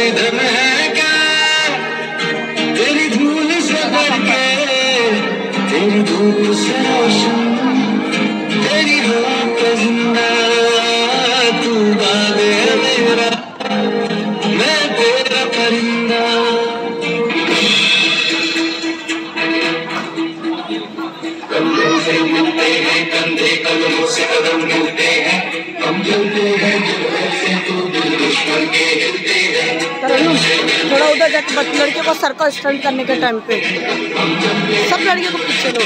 इधर है क्या तेरी धूल से करके तेरी धूप से रोशन तेरी राह पे जिंदा तू बाग है मेरा मैं तेरा परिंदा। कंधे से मिलते हैं कंधे कदमों से कदम मिलते हैं हम चलते हैं दिल से तू दिल दुश्मन के हिलते हैं। थोड़ा उधर जाके बस लड़के को सर्कल स्टंट करने के टाइम पे सब लड़के को पीछे लो।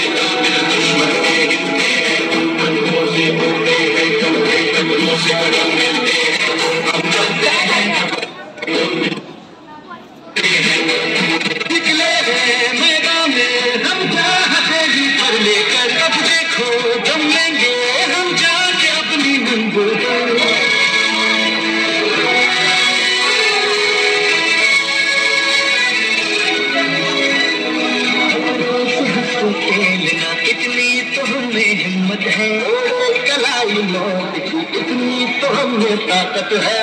निकले हैं मैदान में हम चाहते ही पर लेकर अब देखो दम लेंगे हम जाके अपनी मंजिल पर। इतनी तो हमें हिम्मत है कलाई मौत की इतनी तो हमें ताकत है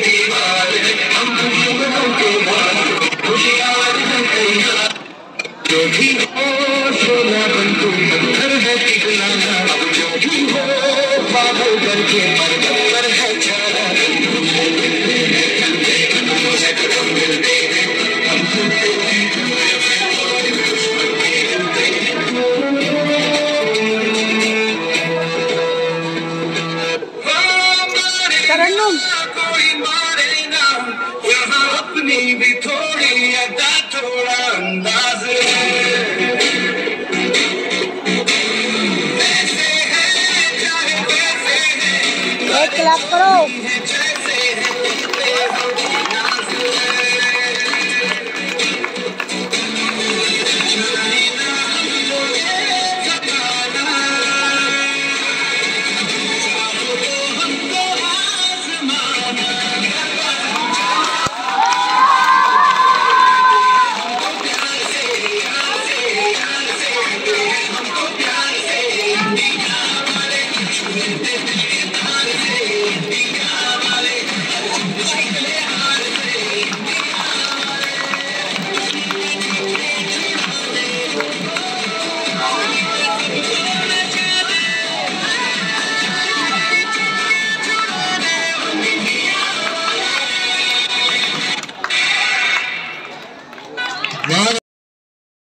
दीवार हम दुश्मनों के बाद होशियार हैं जो भी हो सोना बंदूक पत्थर है पिघलाना अब जो भी हो पागल करके पर है छाना। से कदम मिलते हैं हम चलते हैं कोई मारे ना यहाँ अपनी भी थोड़ी अदा थोड़ा अंदाज क्लैप करो।